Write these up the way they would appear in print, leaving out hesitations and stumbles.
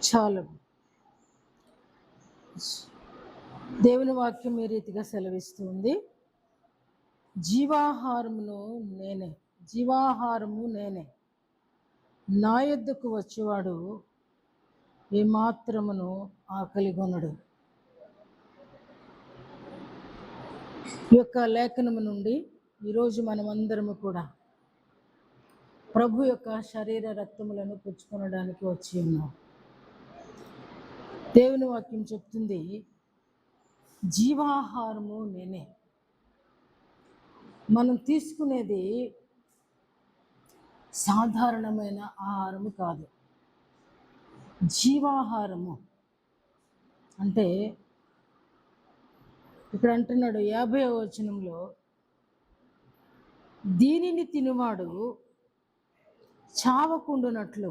చాలు. దేవుని వాక్యం ఈ రీతిగా సెలవిస్తుంది. జీవాహారమును నేనే, జీవాహారము నేనే. నా యొద్దకు వచ్చేవాడు ఏమాత్రమును ఆకలిగొనడు. ఈ యొక్క లేఖనము నుండి ఈరోజు మనమందరము కూడా ప్రభు యొక్క శరీర రక్తములను పుచ్చుకొనడానికి వచ్చి ఉన్నాం. దేవుని వాక్యం చెప్తుంది, జీవాహారము నేనే. మనం తీసుకునేది సాధారణమైన ఆహారము కాదు. జీవాహారము అంటే ఇక్కడ అంటున్నాడు 50వ వచనంలో, దీనిని తినువాడు చావకుండునట్లు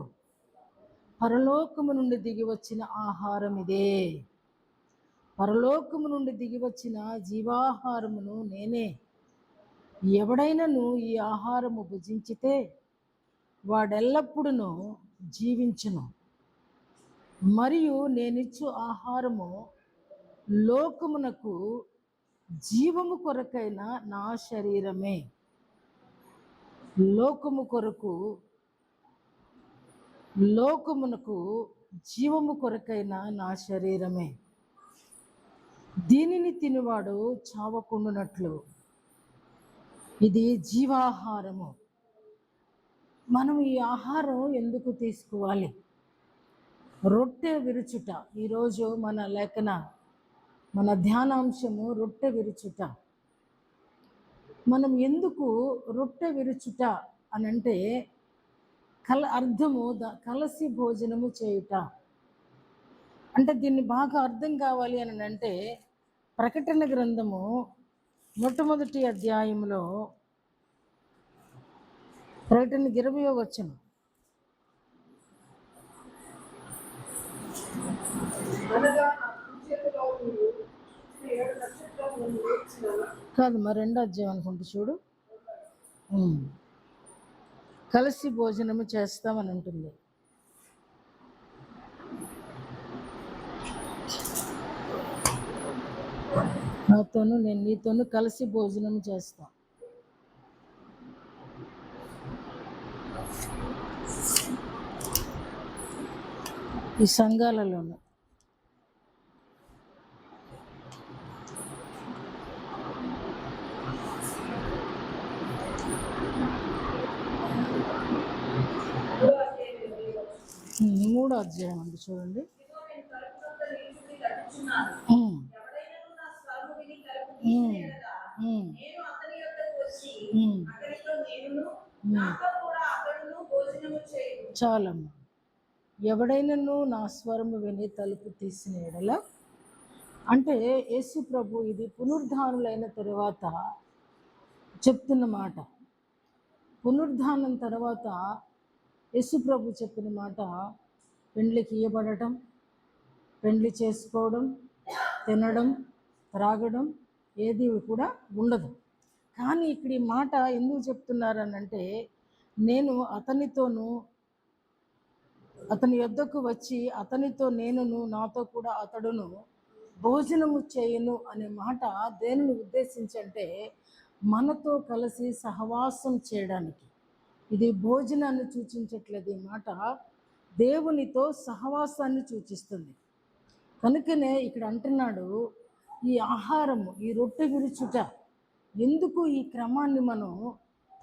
పరలోకము నుండి దిగి వచ్చిన ఆహారం ఇదే. పరలోకము నుండి దిగి వచ్చిన జీవాహారమును నేనే. ఎవడైనను ఈ ఆహారము భుజించితే వాడెల్లప్పుడూ జీవించును. మరియు నేనిచ్చు ఆహారము లోకమునకు జీవము కొరకైన నా శరీరమే. లోకమునకు జీవము కొరకైన నా శరీరమే. దీనిని తినువాడు చావకుండునట్లు ఇది జీవాహారము. మనం ఈ ఆహారం ఎందుకు తీసుకోవాలి? రొట్టె విరుచుట. ఈరోజు మన ధ్యానాంశము రొట్టె విరుచుట. మనం ఎందుకు రొట్టె విరుచుట అనంటే అర్థము కలసి భోజనము చేయుట అంటే, దీన్ని బాగా అర్థం కావాలి అని అంటే ప్రకటన గ్రంథము మొట్టమొదటి అధ్యాయంలో ప్రకటన 20వ వచనం. కాదు, మరి 2వ అధ్యాయం అనుకుంటూ చూడు. కలిసి భోజనము చేస్తామని ఉంటుంది. నేను నీతోను కలిసి భోజనం చేస్తా. ఈ సంఘాలలోనూ మూడో అధ్యాయం అండి, చూడండి. చాలమ్మ. ఎవడైనను నా స్వరము విని తలుపు తీసిన ఎడల అంటే యేసు ప్రభు ఇది పునరుద్ధానులైన తరువాత చెప్తున్న మాట. పునరుద్ధానం తర్వాత యేసు ప్రభు చెప్పిన మాట, పెండ్లికి ఇయ్యబడటం, పెండ్లి చేసుకోవడం, తినడం, త్రాగడం ఏది కూడా ఉండదు. కానీ ఇక్కడ ఈ మాట ఎందుకు చెప్తున్నారనంటే, నేను అతని యొద్దకు వచ్చి అతనితో నేనును, నాతో కూడా అతడును భోజనము చేయను అనే మాట దేనిని ఉద్దేశించంటే, మనతో కలిసి సహవాసం చేయడానికి. ఇది భోజనాన్ని సూచించట్లేదు. ఈ మాట దేవునితో సహవాసాన్ని సూచిస్తుంది. కనుకనే ఇక్కడ అంటున్నాడు, ఈ ఆహారము, ఈ రొట్టె విరుచుట ఎందుకు ఈ క్రమాన్ని మనం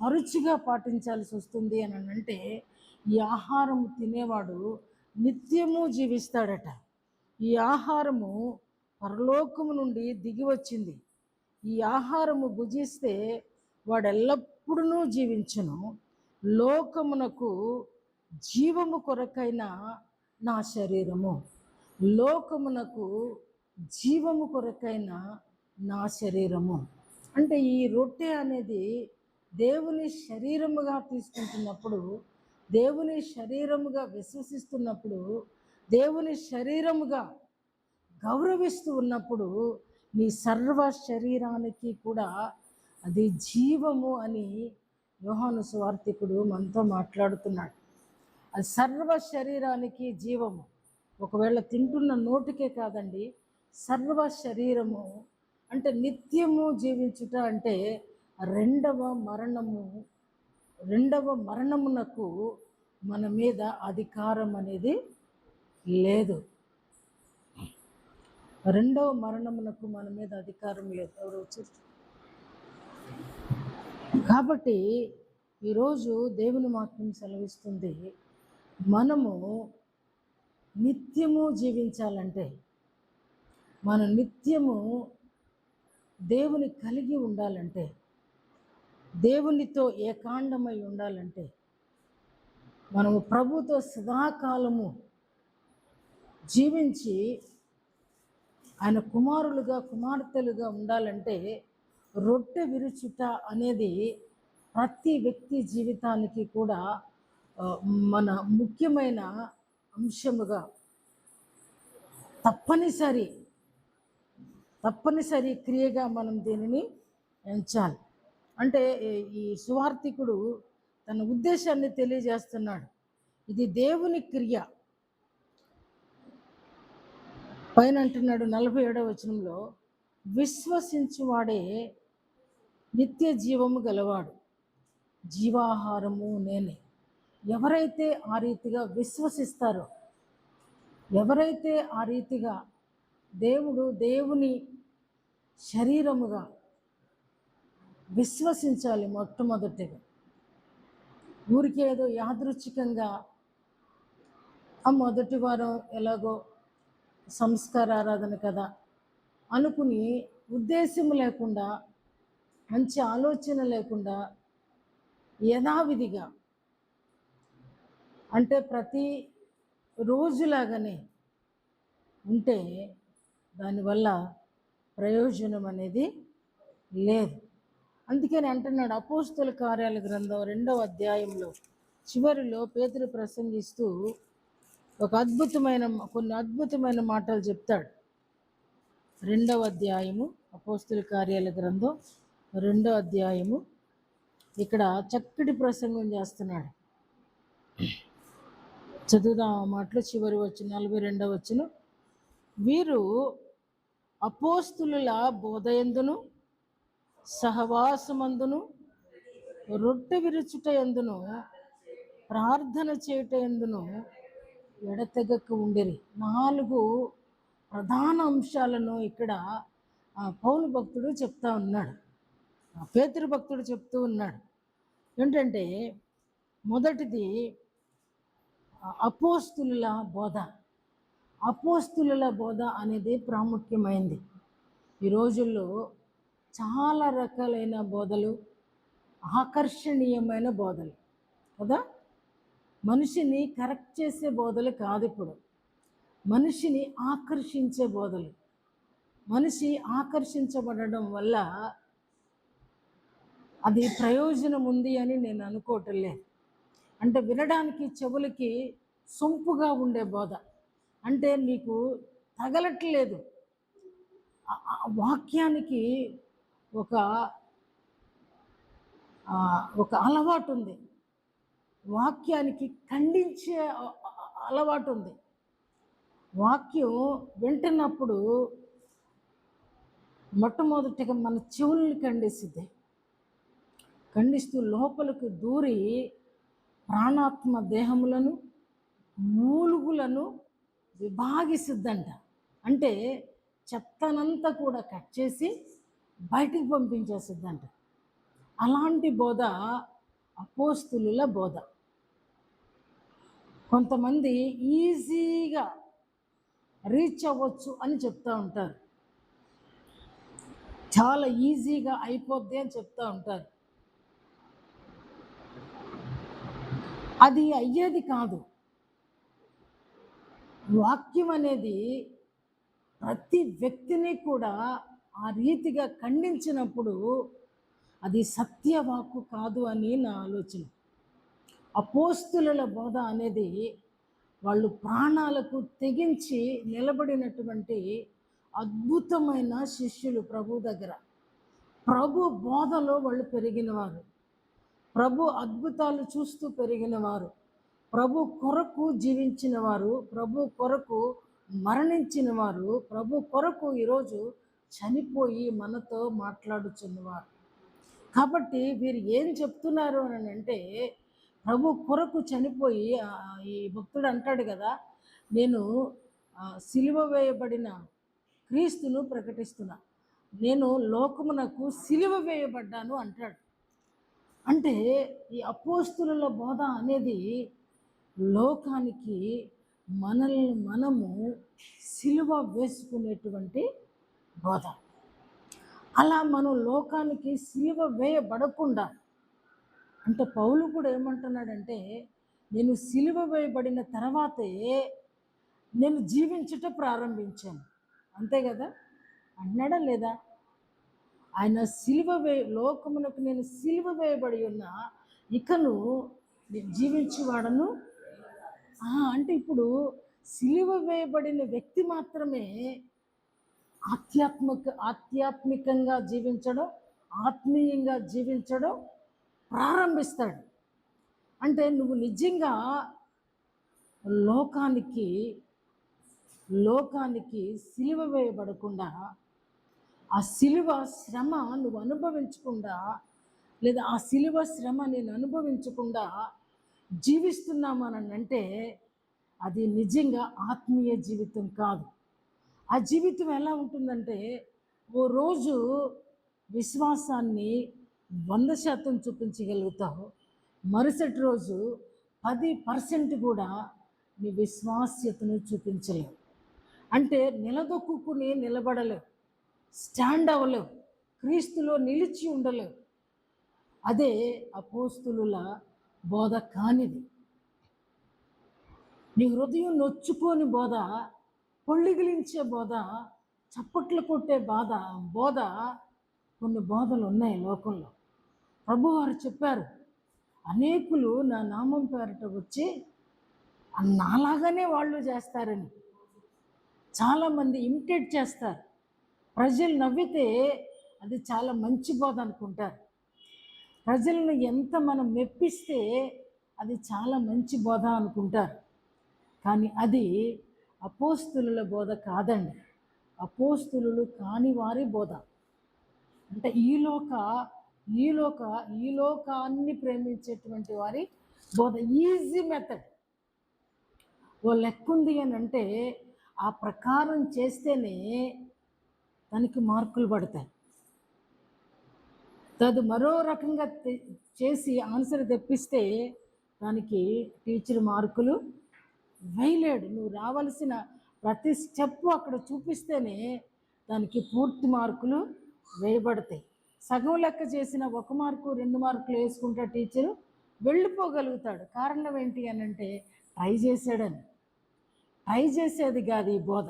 తరచుగా పాటించాల్సి వస్తుంది అని అంటే, ఈ ఆహారము తినేవాడు నిత్యము జీవిస్తాడట. ఈ ఆహారము పరలోకము నుండి దిగి వచ్చింది. ఈ ఆహారము భుజిస్తే వాడు ఎల్లప్పుడూ జీవించును. లోకమునకు జీవము కొరకైన నా శరీరము. లోకమునకు జీవము కొరకైన నా శరీరము అంటే, ఈ రొట్టె అనేది దేవుని శరీరముగా తీసుకుంటున్నప్పుడు, దేవుని శరీరముగా విశ్వసిస్తున్నప్పుడు, దేవుని శరీరముగా గౌరవిస్తూ ఉన్నప్పుడు, నీ సర్వ శరీరానికి కూడా అది జీవము అని యోహాను సువార్తికుడు మనతో మాట్లాడుతున్నాడు. అది సర్వ శరీరానికి జీవము. ఒకవేళ తింటున్న నోటికే కాదండి, సర్వ శరీరము. అంటే నిత్యము జీవించుట అంటే రెండవ మరణము, రెండవ మరణమునకు మన మీద అధికారం అనేది లేదు. రెండవ మరణమునకు మన మీద అధికారం లేదు. ఎవరు వచ్చారు? కాబట్టి ఈరోజు దేవుని వాక్యం సెలవిస్తుంది, మనము నిత్యము జీవించాలంటే, మనం నిత్యము దేవుని కలిగి ఉండాలంటే, దేవునితో ఏకాండమై ఉండాలంటే, మనము ప్రభుతో సదాకాలము జీవించి ఆయన కుమారులుగా కుమార్తెలుగా ఉండాలంటే రొట్టె విరుచుట అనేది ప్రతి వ్యక్తి జీవితానికి కూడా మన ముఖ్యమైన అంశముగా తప్పనిసరి క్రియగా మనం దీనిని ఎంచాలి. అంటే ఈ సువార్తికుడు తన ఉద్దేశాన్ని తెలియజేస్తున్నాడు. ఇది దేవుని క్రియ. పైన అంటున్నాడు 47వ వచనంలో, విశ్వసించువాడే నిత్య జీవము గలవాడు, జీవాహారము నేనే. ఎవరైతే ఆ రీతిగా విశ్వసిస్తారో, ఎవరైతే ఆ రీతిగా దేవుని శరీరముగా విశ్వసించాలి. మొట్టమొదటిగా ఊరికేదో యాదృచ్ఛికంగా ఆ మొదటి వారం ఎలాగో సంస్కార ఆరాధన కదా అనుకుని ఉద్దేశం లేకుండా, మంచి ఆలోచన లేకుండా యథావిధిగా, అంటే ప్రతి రోజులాగానే ఉంటే దానివల్ల ప్రయోజనం అనేది లేదు. అందుకని అంటున్నాడు అపోస్తుల కార్యాల గ్రంథం 2వ అధ్యాయంలో చివరిలో పేతురు ప్రసంగిస్తూ కొన్ని అద్భుతమైన మాటలు చెప్తాడు. 2వ అధ్యాయము, అపోస్తుల కార్యాల గ్రంథం 2వ అధ్యాయము. ఇక్కడ చక్కటి ప్రసంగం చేస్తున్నాడు. చదువుదాం ఆ మాటలు. చివరి వచ్చిన 42వ వచనం, వీరు అపోస్తుల బోధయందును సహవాసమందును రొట్టె విరుచుట యందును ప్రార్థన చేయుట యందును ఎడతెగక ఉండిరి. 4 ప్రధాన అంశాలను ఇక్కడ పౌలు భక్తుడు చెప్తా ఉన్నాడు, పేతురు భక్తుడు చెప్తూ ఉన్నాడు. ఏంటంటే మొదటిది అపోస్తుల బోధ. అపోస్తుల బోధ అనేది ప్రాముఖ్యమైంది. ఈ రోజుల్లో చాలా రకాలైన బోధలు, ఆకర్షణీయమైన బోధలు కదా. మనిషిని కరెక్ట్ చేసే బోధలు కాదు, ఇప్పుడు మనిషిని ఆకర్షించే బోధలు. మనిషి ఆకర్షించబడడం వల్ల అది ప్రయోజనం ఉంది అని నేను అనుకోవటం లేదు. అంటే వినడానికి చెవులకి సొంపుగా ఉండే బోధ, అంటే నీకు తగలట్లేదు. వాక్యానికి ఒక అలవాటు ఉంది, వాక్యానికి ఖండించే అలవాటు ఉంది. వాక్యం వింటున్నప్పుడు మొట్టమొదటిగా మన చెవుల్ని ఖండిస్తూ లోపలికి దూరి ప్రాణాత్మ దేహములను మూలుగులను విభాగిస్తుందంట. అంటే చెత్తనంతా కూడా కట్ చేసి బయటికి పంపించేస్తుందంట. అలాంటి బోధ అపోస్తుల బోధ. కొంతమంది ఈజీగా రీచ్ అవ్వచ్చు అని చెప్తూ ఉంటారు, చాలా ఈజీగా అయిపోద్ది అని చెప్తూ ఉంటారు. అది అయ్యేది కాదు. వాక్యం అనేది ప్రతి వ్యక్తిని కూడా ఆ రీతిగా ఖండించినప్పుడు అది సత్యవాక్కు కాదు అని నా ఆలోచన. అపోస్తుల బోధ అనేది వాళ్ళు ప్రాణాలకు తెగించి నిలబడినటువంటి అద్భుతమైన శిష్యులు. ప్రభు దగ్గర, ప్రభు బోధలో వాళ్ళు పెరిగినవారు, ప్రభు అద్భుతాలు చూస్తూ పెరిగినవారు, ప్రభు కొరకు జీవించిన వారు, ప్రభు కొరకు మరణించిన వారు, ప్రభు కొరకు ఈరోజు చనిపోయి మనతో మాట్లాడుచున్నవారు. కాబట్టి వీరు ఏం చెప్తున్నారు అని అంటే, ప్రభు కొరకు చనిపోయి ఈ భక్తుడు అంటాడు కదా, నేను సిలువ వేయబడిన క్రీస్తును ప్రకటిస్తున్నా, నేను లోకమునకు సిలువ వేయబడ్డాను అంటాడు. అంటే ఈ అపోస్తుల బోధ అనేది లోకానికి మనల్ని మనము సిలువ వేసుకునేటువంటి బోధ. అలా మనం లోకానికి సిలువ వేయబడకుండా, అంటే పౌలు కూడా ఏమంటున్నాడంటే, నేను సిలువ వేయబడిన తర్వాతే నేను జీవించుట ప్రారంభించాను. అంతే కదా అన్నాడా లేదా? ఆయన లోకమునకు నేను సిలువ వేయబడి ఉన్నా, ఇకను జీవించేవాడను. అంటే ఇప్పుడు సిలువ వేయబడిన వ్యక్తి మాత్రమే ఆధ్యాత్మికంగా జీవించడం, ఆత్మీయంగా జీవించడం ప్రారంభిస్తాడు. అంటే నువ్వు నిజంగా లోకానికి సిలువ వేయబడకుండా, ఆ సిలువ శ్రమ నువ్వు అనుభవించకుండా, లేదా ఆ సిలువ శ్రమ నేను అనుభవించకుండా జీవిస్తున్నామని అంటే అది నిజంగా ఆత్మీయ జీవితం కాదు. ఆ జీవితం ఎలా ఉంటుందంటే, ఓ రోజు విశ్వాసాన్ని 100% చూపించగలుగుతావు, మరుసటి రోజు 10% కూడా నీ విశ్వాస్యతను చూపించలేవు. అంటే నిలదొక్కుని నిలబడలేవు, స్టాండ్ అవ్వలేవు, క్రీస్తులో నిలిచి ఉండలేవు. అదే అపోస్తులుల బోధ కానిది. నీ హృదయం నొచ్చుకోని బోధ, పొళ్ళిగిలించే బోధ, చప్పట్లు కొట్టే బోధ కొన్ని బోధలు ఉన్నాయి లోకంలో. ప్రభువారు చెప్పారు, అనేకులు నా నామం పేరట వచ్చి నాలాగానే వాళ్ళు చేస్తారని. చాలామంది ఇమిటేట్ చేస్తారు. ప్రజలు నవ్వితే అది చాలా మంచి బోధ అనుకుంటారు. ప్రజలను ఎంత మనం మెప్పిస్తే అది చాలా మంచి బోధ అనుకుంటారు. కానీ అది అపోస్తులుల బోధ కాదండి. అపోస్తులు కాని వారి బోధ. అంటే ఈ లోకాన్ని ప్రేమించేటువంటి వారి బోధ. Easy method. ఓ లెక్కుంది అని అంటే ఆ ప్రకారం చేస్తేనే దానికి మార్కులు పడతాయి. తదు మరో రకంగా చేసి ఆన్సర్ తెప్పిస్తే దానికి టీచర్ మార్కులు వేయలేడు. నువ్వు రావాల్సిన ప్రతి స్టెప్ అక్కడ చూపిస్తేనే దానికి పూర్తి మార్కులు వేయబడతాయి. సగం లెక్క చేసిన 1 మార్కు 2 మార్కులు వేసుకుంటే టీచరు వెళ్ళిపోగలుగుతాడు. కారణం ఏంటి అని అంటే ట్రై చేశాడని. ట్రై చేసేది కాదు ఈ బోధ,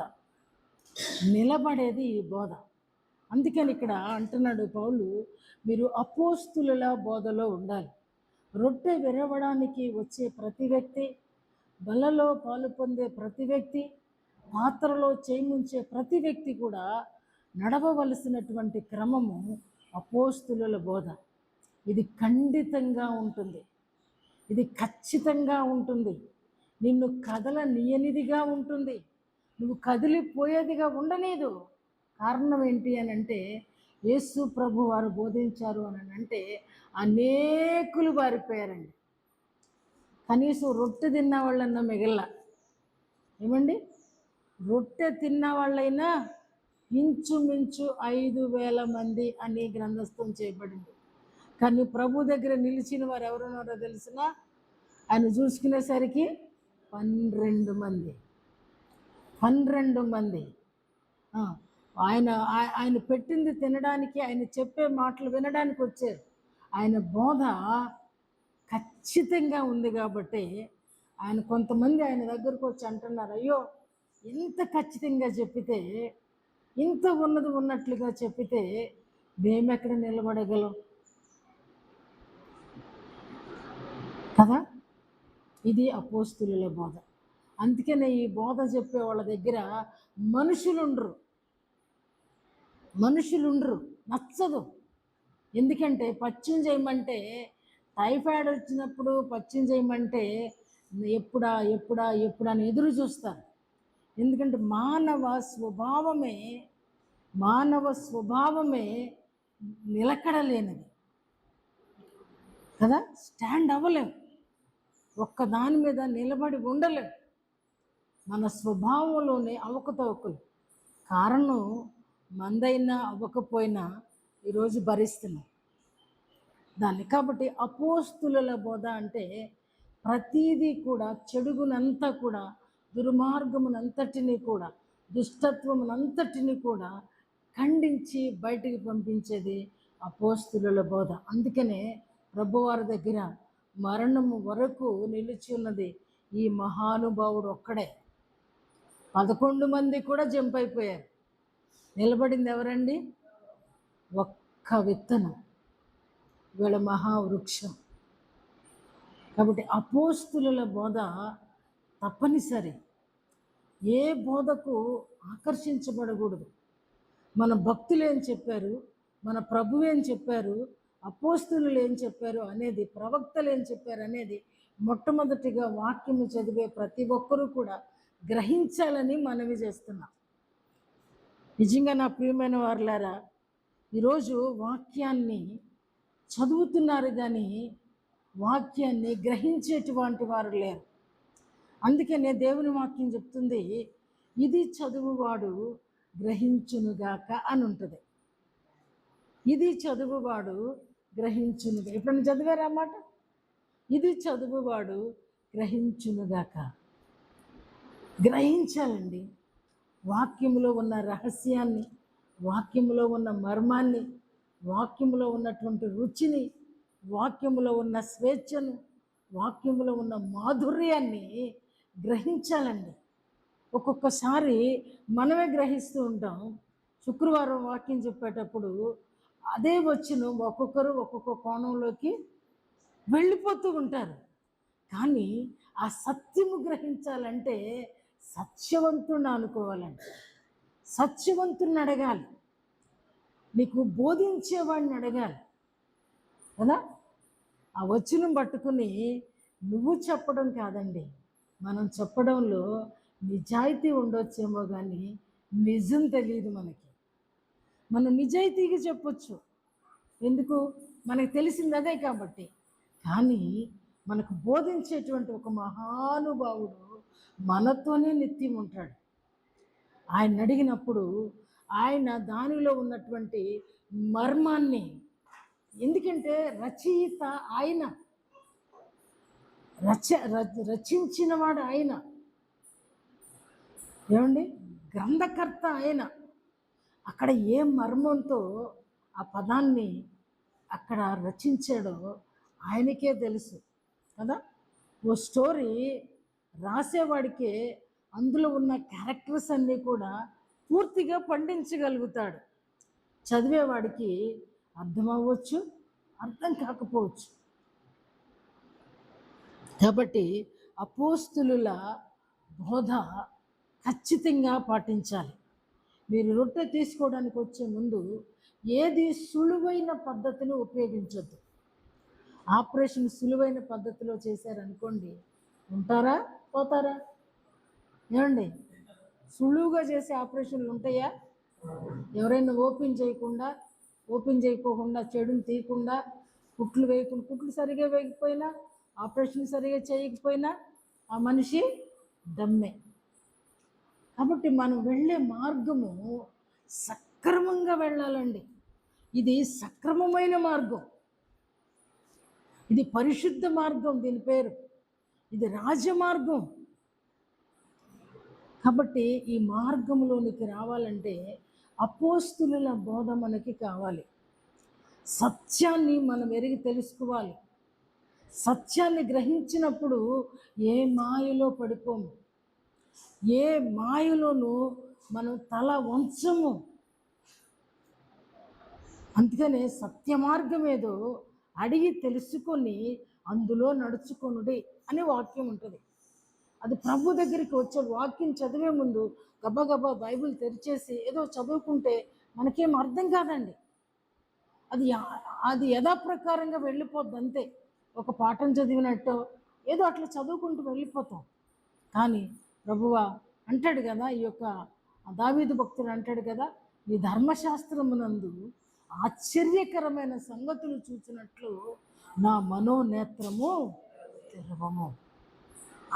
నిలబడేది ఈ బోధ. అందుకని ఇక్కడ అంటున్నాడు పౌలు, మీరు అపోస్తుల బోధలో ఉండాలి. రొట్టె విరవడానికి వచ్చే ప్రతి వ్యక్తి, బలలో పాలు పొందే ప్రతి వ్యక్తి, పాత్రలో చేయి ముంచే ప్రతి వ్యక్తి కూడా నడవవలసినటువంటి క్రమము అపోస్తుల బోధ. ఇది ఖండితంగా ఉంటుంది, ఇది ఖచ్చితంగా ఉంటుంది, నిన్ను కదలనీయనిదిగా ఉంటుంది, నువ్వు కదిలిపోయేదిగా ఉండనీదు. కారణం ఏంటి అని అంటే యేసు ప్రభు వారు బోధించారు అని అంటే అనేకులు బారిపోయారండి. కనీసం రొట్టె తిన్న వాళ్ళన్నా మిగల. ఏమండి, రొట్టె తిన్న వాళ్ళైనా ఇంచుమించు 5,000 మంది అని గ్రంథస్థం చేయబడింది. కానీ ప్రభు దగ్గర నిలిచిన వారు ఎవరున్నారో తెలిసిన, ఆయన చూసుకునేసరికి 12 మంది. 12 మంది ఆయన పెట్టింది తినడానికి, ఆయన చెప్పే మాటలు వినడానికి వచ్చారు. ఆయన బోధ ఖచ్చితంగా ఉంది కాబట్టి కొంతమంది ఆయన దగ్గరకు వచ్చి అంటున్నారు, అయ్యో ఇంత ఖచ్చితంగా చెప్పితే, ఇంత ఉన్నట్లుగా చెప్పితే మేమెక్కడ నిలబడగలం కదా. ఇది అపోస్తుల బోధ. అందుకనే ఈ బోధ చెప్పే వాళ్ళ దగ్గర మనుషులుండ్రు, నచ్చదు. ఎందుకంటే పచ్చిం చేయమంటే, టైఫాయిడ్ వచ్చినప్పుడు పచ్చిం చేయమంటే ఎప్పుడా ఎప్పుడా ఎప్పుడా అని ఎదురు చూస్తారు. ఎందుకంటే మానవ స్వభావమే నిలకడలేనిది కదా. స్టాండ్ అవ్వలేం, ఒక్క దాని మీద నిలబడి ఉండలేం. మన స్వభావంలోనే అవకతవకలు. కారణం మందైనా అవ్వకపోయినా ఈరోజు భరిస్తున్నాం దాన్ని. కాబట్టి అపోస్తుల బోధ అంటే ప్రతీదీ కూడా చెడుగునంతా కూడా, దుర్మార్గమునంతటినీ కూడా, దుష్టత్వమునంతటినీ కూడా ఖండించి బయటికి పంపించేది అపోస్తుల బోధ. అందుకనే ప్రభువారి దగ్గర మరణము వరకు నిలిచి ఉన్నది ఈ మహానుభావుడు ఒక్కడే. 11 మంది కూడా జంప్ అయిపోయారు. నిలబడింది ఎవరండి? ఒక్క విత్తనం, వీళ్ళ మహావృక్షం. కాబట్టి అపోస్తుల బోధ తప్పనిసరి. ఏ బోధకు ఆకర్షించబడకూడదు. మన భక్తులు ఏం చెప్పారు, మన ప్రభువు ఏం చెప్పారు, అపోస్తులు ఏం చెప్పారు అనేది, ప్రవక్తలు ఏం చెప్పారు అనేది మొట్టమొదటిగా వాక్యము చదివే ప్రతి ఒక్కరూ కూడా గ్రహించాలని మనవి చేస్తున్నాం. నిజంగా నా ప్రియమైన వారులారా, ఈరోజు వాక్యాన్ని చదువుతున్నారు కానీ వాక్యాన్ని గ్రహించేటువంటి వారు లేరు. అందుకనే దేవుని వాక్యం చెప్తుంది, ఇది చదువువాడు గ్రహించునుగాక అని ఉంటుంది. ఇది చదువువాడు గ్రహించునుగా. ఎప్పుడైనా చదివారా అన్నమాట? ఇది చదువువాడు గ్రహించునుగాక. గ్రహించాలండి వాక్యములో ఉన్న రహస్యాన్ని, వాక్యములో ఉన్న మర్మాన్ని, వాక్యములో ఉన్నటువంటి రుచిని, వాక్యములో ఉన్న స్వేచ్ఛను, వాక్యములో ఉన్న మాధుర్యాన్ని గ్రహించాలండి. ఒక్కొక్కసారి మనమే గ్రహిస్తూ ఉంటాం. శుక్రవారం వాక్యం చెప్పేటప్పుడు అదే వచ్చిన ఒక్కొక్కరు ఒక్కొక్క కోణంలోకి వెళ్ళిపోతూ ఉంటారు. కానీ ఆ సత్యము గ్రహించాలంటే సత్యవంతుడిని అనుకోవాలండి. సత్యవంతుడిని అడగాలి, నీకు బోధించేవాడిని అడగాలి కదా. ఆ వచనం పట్టుకుని నువ్వు చెప్పడం కాదండి, మనం చెప్పడంలో నిజాయితీ ఉండొచ్చేమో కానీ నిజం తెలియదు మనకి. మనం నిజాయితీగా చెప్పొచ్చు, ఎందుకు, మనకు తెలిసింది అదే కాబట్టి. కానీ మనకు బోధించేటువంటి ఒక మహానుభావుడు మనతోనే నిత్యం ఉంటాడు. ఆయన అడిగినప్పుడు ఆయన దానిలో ఉన్నటువంటి మర్మాన్ని, ఎందుకంటే రచయిత ఆయన, రచించినవాడు ఆయన, ఏమండి, గ్రంథకర్త ఆయన. అక్కడ ఏ మర్మంతో ఆ పదాన్ని అక్కడ రచించాడో ఆయనకే తెలుసు కదా. ఓ స్టోరీ రాసేవాడికే అందులో ఉన్న క్యారెక్టర్స్ అన్నీ కూడా పూర్తిగా పండించగలుగుతాడు. చదివేవాడికి అర్థం అవ్వచ్చు, అర్థం కాకపోవచ్చు. కాబట్టి అపోస్తులుల బోధ ఖచ్చితంగా పాటించాలి. మీరు రొట్టె తీసుకోవడానికి వచ్చే ముందు ఏది సులువైన పద్ధతిని ఉపయోగించొద్దు. ఆపరేషన్ సులువైన పద్ధతిలో చేశారనుకోండి, ఉంటారా పోతారా? ఏమండి, సులువుగా చేసే ఆపరేషన్లు ఉంటాయా? ఎవరైనా ఓపెన్ చేయకోకుండా చెడుని తీయకుండా, కుట్లు వేయకుండా, కుట్లు సరిగా వేయకపోయినా, ఆపరేషన్ సరిగా చేయకపోయినా ఆ మనిషి దమ్మే. కాబట్టి మనం వెళ్ళే మార్గము సక్రమంగా వెళ్ళాలండి. ఇది సక్రమమైన మార్గం, ఇది పరిశుద్ధ మార్గం, దీని పేరు, ఇది రాజమార్గం. కాబట్టి ఈ మార్గంలోనికి రావాలంటే అపోస్తుల బోధ మనకి కావాలి. సత్యాన్ని మనం ఎరిగి తెలుసుకోవాలి. సత్యాన్ని గ్రహించినప్పుడు ఏ మాయలో పడిపోము, ఏ మాయలోనూ మనం తల వంచము. అందుకనే సత్య మార్గం ఏదో అడిగి తెలుసుకొని అందులో నడుచుకొనుడి అని వాక్యం ఉంటుంది. అది ప్రభు దగ్గరికి వచ్చే వాక్యం చదివే ముందు గబగబా బైబిల్ తెరిచేసి ఏదో చదువుకుంటే మనకేం అర్థం కాదండి. అది యథాప్రకారంగా వెళ్ళిపోద్ది అంతే. ఒక పాఠం చదివినట్టు, ఏదో అట్లా చదువుకుంటూ వెళ్ళిపోతాం. కానీ ప్రభువా అంటాడు కదా, ఈ యొక్క దావీదు భక్తుడు అంటాడు కదా, ఈ ధర్మశాస్త్రమునందు ఆశ్చర్యకరమైన సంగతులు చూసినట్లు నా మనోనేత్రము తెరవము.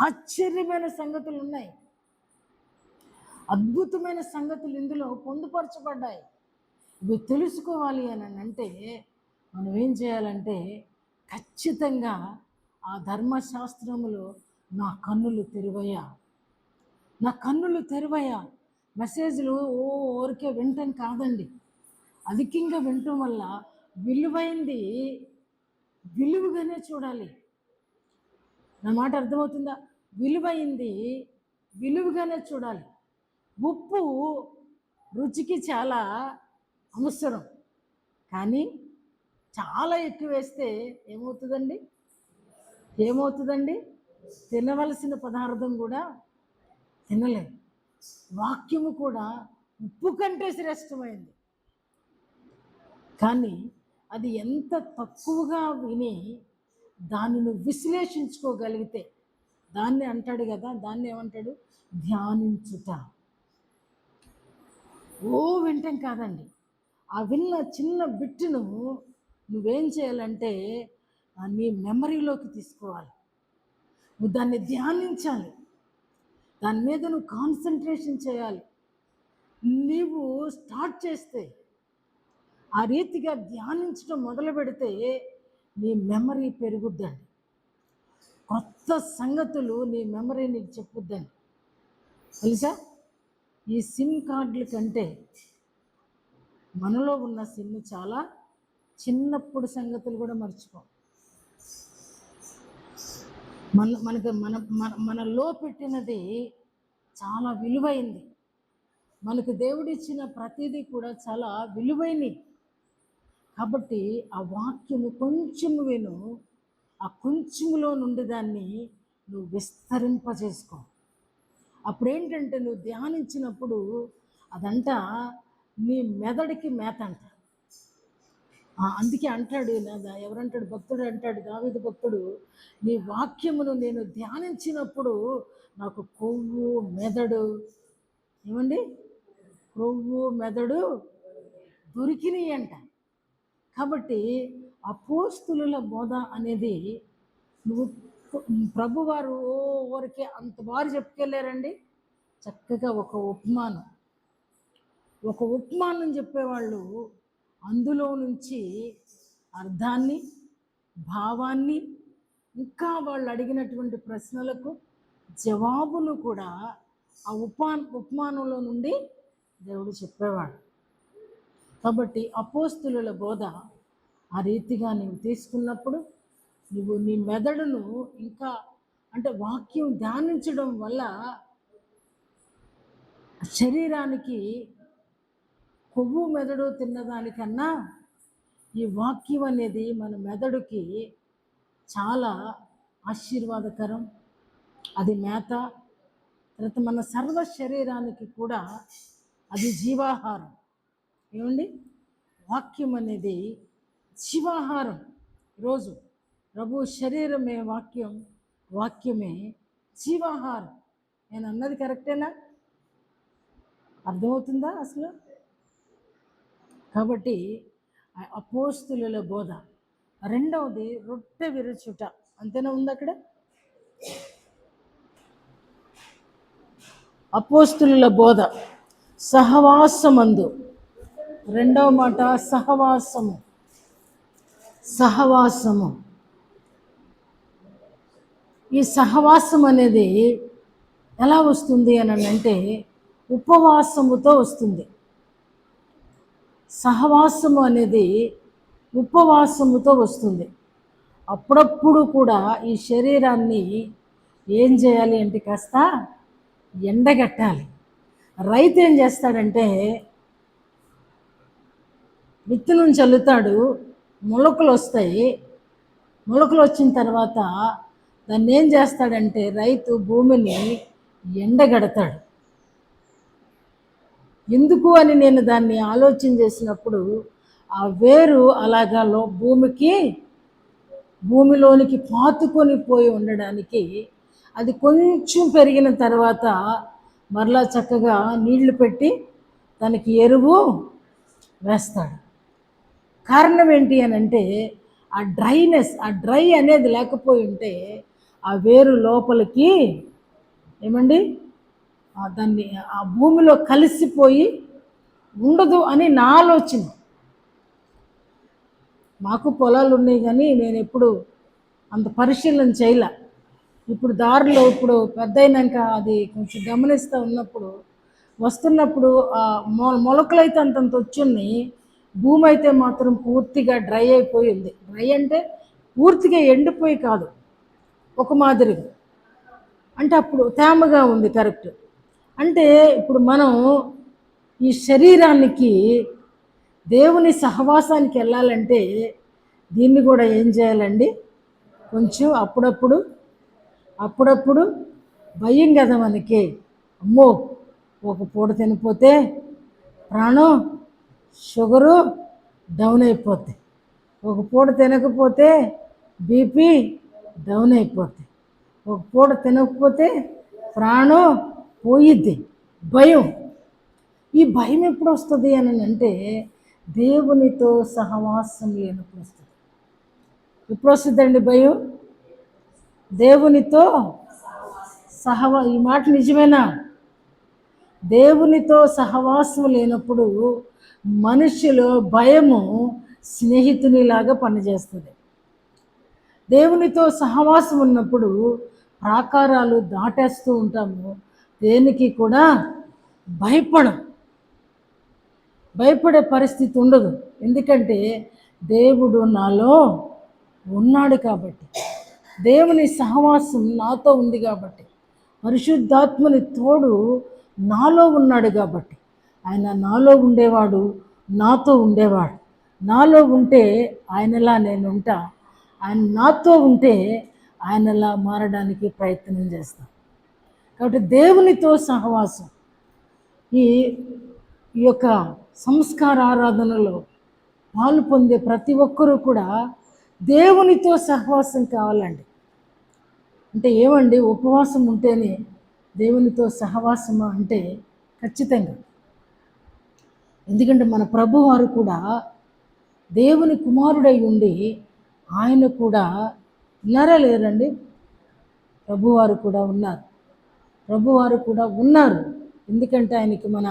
ఆశ్చర్యమైన సంగతులు ఉన్నాయి, అద్భుతమైన సంగతులు ఇందులో పొందుపరచబడ్డాయి. ఇవి తెలుసుకోవాలి అని అంటే మనం ఏం చేయాలంటే ఖచ్చితంగా ఆ ధర్మశాస్త్రములో నా కన్నులు తెరువయ్యా, నా కన్నులు తెరువయ్యా. మెసేజ్లు ఊరికే వినటం కాదండి, అధికంగా వినటం వల్ల విలువైంది విలువగానే చూడాలి. నా మాట అర్థమవుతుందా? విలువైంది విలువగానే చూడాలి. ఉప్పు రుచికి చాలా అవసరం, కానీ చాలా ఎక్కువ వేస్తే ఏమవుతుందండి? తినవలసిన పదార్థం కూడా తినలేం. వాక్యము కూడా ఉప్పు కంటే శ్రేష్టమైంది, కానీ అది ఎంత తక్కువగా విని దానిని విశ్లేషించుకోగలిగితే, దాన్ని అంటాడు కదా, దాన్ని ఏమంటాడు? ధ్యానించుట. వింటాం కాదండి, ఆ విన్న చిన్న బిట్టును నువ్వేం చేయాలంటే నీ మెమరీలోకి తీసుకోవాలి, నువ్వు దాన్ని ధ్యానించాలి, దాని మీద నువ్వు కాన్సన్ట్రేషన్ చేయాలి. నీవు స్టార్ట్ చేస్తే, ఆ రీతిగా ధ్యానించడం మొదలు పెడితే నీ మెమరీ పెరుగుద్దండి, కొత్త సంగతులు నీ మెమరీ నీకు చెప్పుద్దండి. తెలుసా, ఈ సిమ్ కార్డుల కంటే మనలో ఉన్న సిమ్ చాలా చిన్నప్పుడు సంగతులు కూడా మర్చిపో. మనలో పెట్టినది చాలా విలువైంది. మనకు దేవుడిచ్చిన ప్రతిదీ కూడా చాలా విలువైనవి. కాబట్టి ఆ వాక్యము కొంచెము విను, ఆ కొంచెములో నుండి దాన్ని నువ్వు విస్తరింపజేసుకో. అప్పుడేంటంటే నువ్వు ధ్యానించినప్పుడు అదంట నీ మెదడుకి మేత అంట. అందుకే అంటాడు, ఎవరంటాడు? భక్తుడు అంటాడు, దావీదు భక్తుడు, నీ వాక్యమును నేను ధ్యానించినప్పుడు నాకు కొవ్వు మెదడు దొరికినాయి అంట. కాబట్టి అపోస్తులుల బోధ అనేది నువ్వు ప్రభువారు ఊరికే అంత వారు చెప్పుకెళ్ళారండి. చక్కగా ఒక ఉపమానం చెప్పేవాళ్ళు, అందులో నుంచి అర్థాన్ని, భావాన్ని, ఇంకా వాళ్ళు అడిగినటువంటి ప్రశ్నలకు జవాబును కూడా ఆ ఉపమానంలో నుండి దేవుడు చెప్పేవాడు. కాబట్టి అపోస్తులుల బోధ ఆ రీతిగా నీవు తీసుకున్నప్పుడు నువ్వు నీ మెదడును ఇంకా అంటే వాక్యం ధ్యానించడం వల్ల శరీరానికి కొవ్వు మెదడు తిన్నదానికన్నా ఈ వాక్యం అనేది మన మెదడుకి చాలా ఆశీర్వాదకరం. అది మేత. తర్వాత మన సర్వ శరీరానికి కూడా అది జీవాహారం. ఏమండి, వాక్యం అనేది జీవాహారం. ఈరోజు ప్రభు శరీరమే వాక్యమే జీవాహారం. నేను అన్నది కరెక్టేనా? అర్థమవుతుందా అసలు? కాబట్టి అపోస్తులుల బోధ. రెండవది రొట్టె విరుచుట. అంతేనా ఉంది అక్కడ? అపోస్తులుల బోధ సహవాసమందు. రెండవ మాట సహవాసము. ఈ సహవాసం అనేది ఎలా వస్తుంది అని అంటే ఉపవాసముతో వస్తుంది. సహవాసము అనేది ఉపవాసముతో వస్తుంది. అప్పుడప్పుడు కూడా ఈ శరీరాన్ని ఏం చేయాలి అంటే కాస్త ఎండగట్టాలి. రైతు ఏం చేస్తాడంటే విత్తనం చల్లుతాడు, మొలకలు వస్తాయి. మొలకలు వచ్చిన తర్వాత దాన్ని ఏం చేస్తాడంటే రైతు భూమిని ఎండగడతాడు. ఎందుకు అని నేను దాన్ని ఆలోచన చేసినప్పుడు ఆ వేరు అలాగా భూమికి భూమిలోనికి పాతుకొని పోయి ఉండడానికి, అది కొంచెం పెరిగిన తర్వాత మరలా చక్కగా నీళ్లు పెట్టి దానికి ఎరువు వేస్తాడు. కారణం ఏంటి అని అంటే ఆ డ్రైనెస్, ఆ డ్రై అనేది లేకపోయి ఉంటే ఆ వేరు లోపలికి ఏమండి దాన్ని ఆ భూమిలో కలిసిపోయి ఉండదు అని నా ఆలోచన. మాకు పొలాలు ఉన్నాయి కానీ నేను ఎప్పుడు అంత పరిశీలన చేయలే. ఇప్పుడు దారిలో ఇప్పుడు పెద్ద అయినాక అది కొంచెం గమనిస్తూ ఉన్నప్పుడు వస్తున్నప్పుడు మొలకలు అయితే అంతంత వచ్చున్నాయి, భూమి అయితే మాత్రం పూర్తిగా డ్రై అయిపోయింది. డ్రై అంటే పూర్తిగా ఎండిపోయి కాదు, ఒక మాదిరిగా, అంటే అప్పుడు తేమగా ఉంది. కరెక్ట్. అంటే ఇప్పుడు మనం ఈ శరీరానికి దేవుని సహవాసానికి వెళ్ళాలంటే దీన్ని కూడా ఏం చేయాలండి, కొంచెం అప్పుడప్పుడు భయం కదా మనకి. అమ్మో, ఒక పూట తినిపోతే ప్రాణం, షుగరు డౌన్ అయిపోద్ది, ఒక పూట తినకపోతే బీపీ డౌన్ అయిపోద్ది, ఒక పూట తినకపోతే ప్రాణం పోయిద్ది. భయం. ఈ భయం ఎప్పుడు వస్తుంది అని అంటే దేవునితో సహవాసం లేనప్పుడు వస్తుంది. ఎప్పుడు వస్తుందండి భయం? దేవునితో ఈ మాట నిజమేనా? దేవునితో సహవాసం లేనప్పుడు మనిషిలో భయము స్నేహితునిలాగా పనిచేస్తుంది. దేవునితో సహవాసం ఉన్నప్పుడు ప్రాకారాలు దాటేస్తూ ఉంటాము, దేనికి కూడా భయపడే పరిస్థితి ఉండదు. ఎందుకంటే దేవుడు నాలో ఉన్నాడు కాబట్టి, దేవుని సహవాసం నాతో ఉంది కాబట్టి, పరిశుద్ధాత్మని తోడు నాలో ఉన్నాడు కాబట్టి, ఆయన నాలో ఉండేవాడు, నాతో ఉండేవాడు. నాలో ఉంటే ఆయనలా నేను ఉంటా, ఆయన నాతో ఉంటే ఆయనలా మారడానికి ప్రయత్నం చేస్తాను. కాబట్టి దేవునితో సహవాసం ఈ యొక్క సంస్కార ఆరాధనలో పాలు పొందే ప్రతి ఒక్కరూ కూడా దేవునితో సహవాసం కావాలండి. అంటే ఏమండి, ఉపవాసం ఉంటేనే దేవునితో సహవాసమా అంటే ఖచ్చితంగా. ఎందుకంటే మన ప్రభువారు కూడా దేవుని కుమారుడై ఉండి ఆయన కూడా ఉన్నారా లేరండి? ప్రభువారు కూడా ఉన్నారు. ఎందుకంటే ఆయనకి మన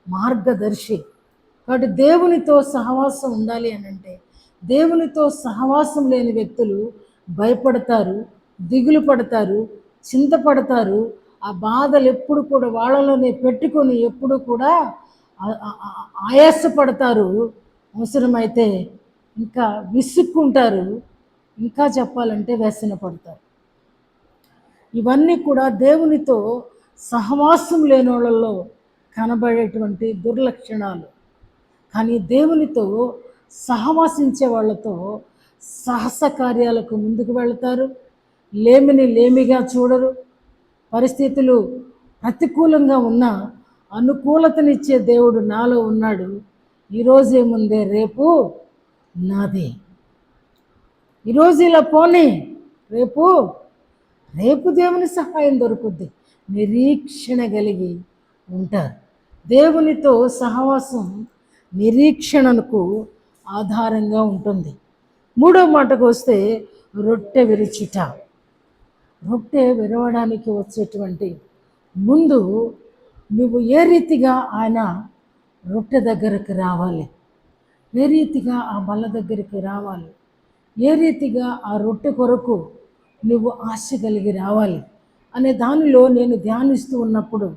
మార్గదర్శి. కాబట్టి దేవునితో సహవాసం ఉండాలి అని అంటే, దేవునితో సహవాసం లేని వ్యక్తులు భయపడతారు, దిగులు పడతారు, చింతపడతారు. ఆ బాధలు ఎప్పుడు కూడా వాళ్ళలోనే పెట్టుకొని ఎప్పుడు కూడా ఆయాసపడతారు. అవసరమైతే ఇంకా విసుక్కుంటారు, ఇంకా చెప్పాలంటే వ్యసన పడతారు. ఇవన్నీ కూడా దేవునితో సహవాసం లేని వాళ్ళలో కనబడేటువంటి దుర్లక్షణాలు. కానీ దేవునితో సహవాసించే వాళ్ళతో సాహస కార్యాలకు ముందుకు వెళతారు, లేమిని లేమిగా చూడరు. పరిస్థితులు ప్రతికూలంగా ఉన్నా అనుకూలతనిచ్చే దేవుడు నాలో ఉన్నాడు, ఈరోజేముందే రేపు నాది, ఈరోజు ఇలా పోనీ రేపు దేవుని సహాయం దొరుకుద్ది, నిరీక్షణ కలిగి ఉంటారు. దేవునితో సహవాసం నిరీక్షణకు ఆధారంగా ఉంటుంది. మూడో మాటకు వస్తే రొట్టె విరుచుట. రొట్టె విరవడానికి వచ్చేటువంటి ముందు నువ్వు ఏ రీతిగా ఆయన రొట్టె దగ్గరికి రావాలి, ఏ రీతిగా ఆ బల్ల దగ్గరికి రావాలి, ఏ రీతిగా ఆ రొట్టె కొరకు నువ్వు ఆశ కలిగి రావాలి అనే దానిలో నేను ధ్యానిస్తూ ఉన్నప్పుడు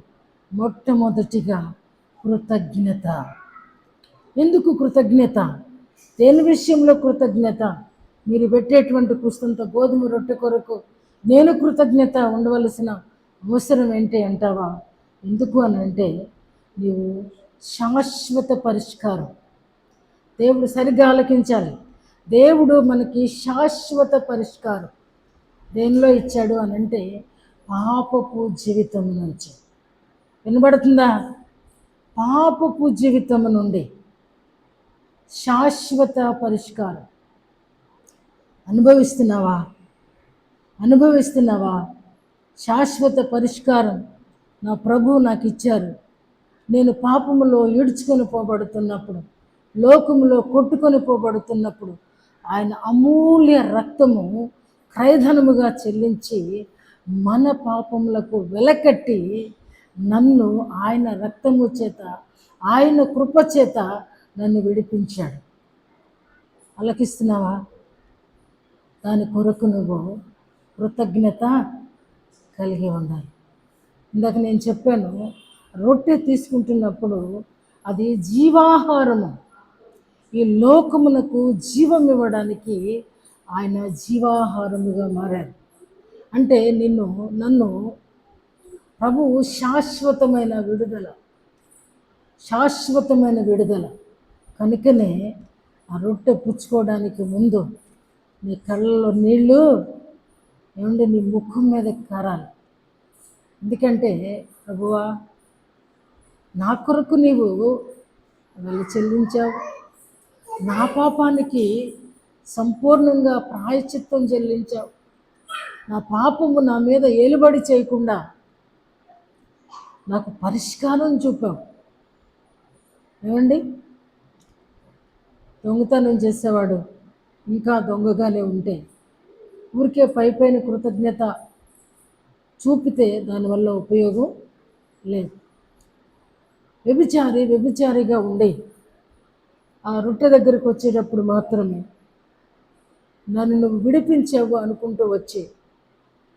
మొట్టమొదటిగా కృతజ్ఞత. ఎందుకు కృతజ్ఞత? దేని విషయంలో కృతజ్ఞత? మీరు పెట్టేటువంటి పుస్తంత గోధుమ రొట్టె కొరకు నేను కృతజ్ఞత ఉండవలసిన అవసరం ఏంటి అంటావా? ఎందుకు అని అంటే నీవు శాశ్వత పరిష్కారం. దేవుడు సరిగ్గా ఆలకించాలి. దేవుడు మనకి శాశ్వత పరిష్కారం దేనిలో ఇచ్చాడు అని అంటే పాపపు జీవితం నుంచి. వినబడుతుందా? పాపపు జీవితం నుండి శాశ్వత పరిష్కారం. అనుభవిస్తున్నావా? అనుభవిస్తున్నావా? శాశ్వత పరిష్కారం నా ప్రభువు నాకు ఇచ్చారు. నేను పాపములో ఈడ్చుకొని పోబడుతున్నప్పుడు, లోకములో కొట్టుకొని పోబడుతున్నప్పుడు ఆయన అమూల్య రక్తము క్రయధనముగా చెల్లించి మన పాపములకు వెలకట్టి నన్ను ఆయన రక్తము చేత, ఆయన కృప చేత నన్ను విడిపించాడు. అలకిస్తున్నావా? దాని కొరకు నువ్వు కృతజ్ఞత కలిగి ఉండాలి. ఇందాక నేను చెప్పాను, రొట్టె తీసుకుంటున్నప్పుడు అది జీవాహారము. ఈ లోకమునకు జీవం ఇవ్వడానికి ఆయన జీవాహారముగా మారారు. అంటే నన్ను ప్రభువు శాశ్వతమైన విడుదల కనుకనే ఆ రొట్టె పుచ్చుకోవడానికి ముందు నీ కళ్ళలో నీళ్ళు ఏమంటే నీ ముఖం మీద కారాలి. ఎందుకంటే ప్రభువా, నా కొరకు నీవు వెళ్ళి చెల్లించావు, నా పాపానికి సంపూర్ణంగా ప్రాయశ్చిత్తం చెల్లించావు, నా పాపము నా మీద ఏలుబడి చేయకుండా నాకు పరిష్కారం చూపావు. ఏమండి, దొంగతనం చేసేవాడు ఇంకా దొంగగానే ఉంటే ఊరికే పైపైన కృతజ్ఞత చూపితే దానివల్ల ఉపయోగం లేదు. వ్యభిచారిగా ఉండి ఆ రొట్టె దగ్గరికి వచ్చేటప్పుడు మాత్రమే నన్ను నువ్వు విడిపించావు అనుకుంటూ వచ్చి